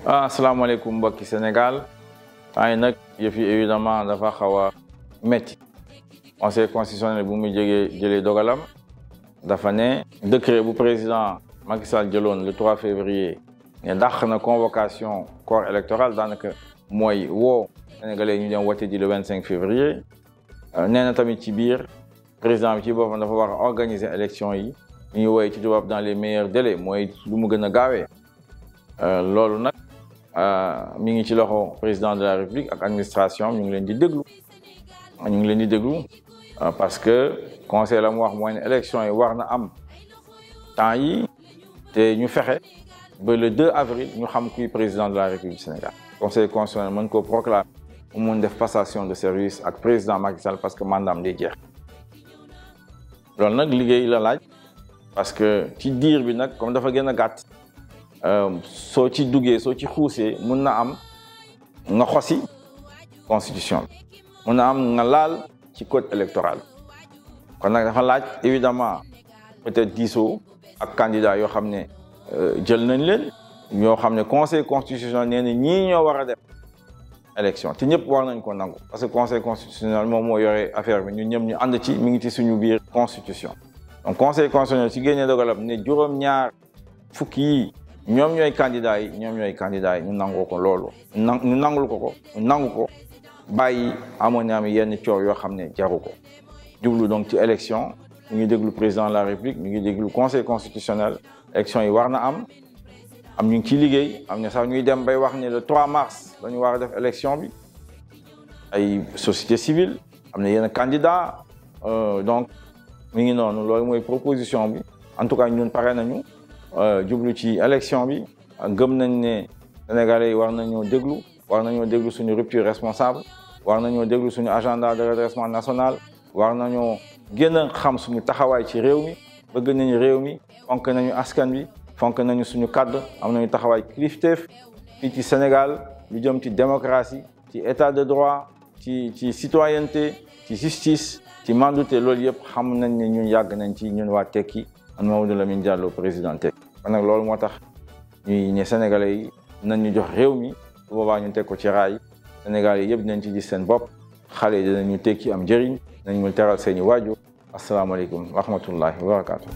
asalaamaaleykum mbokki Sénégal temps yi nag yëf yi évidemment dafa xaw a métti conseil constitutionnel bu mu jëlee dogalam dafa ne décret bu président Macky Sall jëloon le 3 février ne dàq na convocation corps électoral daanaka mooy woo sénégalais ñu dem wote ji le 25 février nee na tamit ci biir président bi ci boppam dafa war a organiser élection yi ñu woowee ci tubaab dans les meilleurs délais mooy lu mu gën a gaawee loolu nag mi ngi ci loxo président de la République ak administration ñu ngi leen di déglu parce que conseil la mu wax mooy ne élection yi war na am temps yi te ñu fexe ba le 2 avril ñu xam kuy président de la République du Sénégal. conseil constitutionnel mën ko proclamer mu mun def passation de service ak président Macky Sall parce que mandaam day jeex loolu nag liggéey la laaj parce que ci diir bi nag comme dafa gën a gàtt. soo ci duggee soo ci xuusee mun na am nga xosi constitution bi mun na am nga laal ci code électoral kon nag dafa laaj évidemment peut-être diisoo ak candidat yoo xam ne jël nañ leen ñoo xam ne conseil constitutionnel nee na ñii ñoo war a def élection te ñëpp war nañ ko nangu parce que conseil constitutionnel moom moo yore affaire bi ñun ñëpp ñu ànd ci mi ngi ci suñu biir constitution donc conseil constitutionnel ci génnee dogalam ne juróom-ñaar fukki yi ñoom ñooy candidats yi ñu nangoo ko loolu ñu nangul ko ñu nangu ko bàyyi amoon na am yenn coow yoo xam ne jaru ko jublu donc ci élection ñu ngi déglu président de la République ñu ngi déglu conseil constitutionnel élection yi war na am ñu ngi ciy liggéey am na sax ñuy dem bay wax ne le 3 mars dañu war a def élection bi ay société civile am na yenn candidat donc mi ngi noonu loolu mooy proposition bi en tout cas ñun pare nañu jublu ci élection bi gëm nañ ne Sénégalais yi war nañoo déglu suñu rupture responsable war nañoo déglu suñu agenda de redressement national war nañoo gën a xam suñu taxawaay ci réew mi bëgg nañu réew mi fonk nañu askan bi fonk nañu suñu kàddu am nañu taxawaay kilifteef fii ci Sénégal lu jëm ci démocratie ci état de droit ci citoyenneté ci justice ci mandute loolu yëpp xam nañ ne ñun yàgg nañ ci ñun waa Tekki man Mamadou Lamine Diallo président Tekki kon nag loolu moo tax ñuy ne Sénégalais yi nañ ñu jox réew mi bu boobaa ñu teg ko ci raay Sénégalais yi yëpp dinañ ci gis seen bopp xale yi dinañu tekki am njëriñ nañ mu teral seeni waajur asalaamaaleykum wa rahmatullahi wa barakaatu.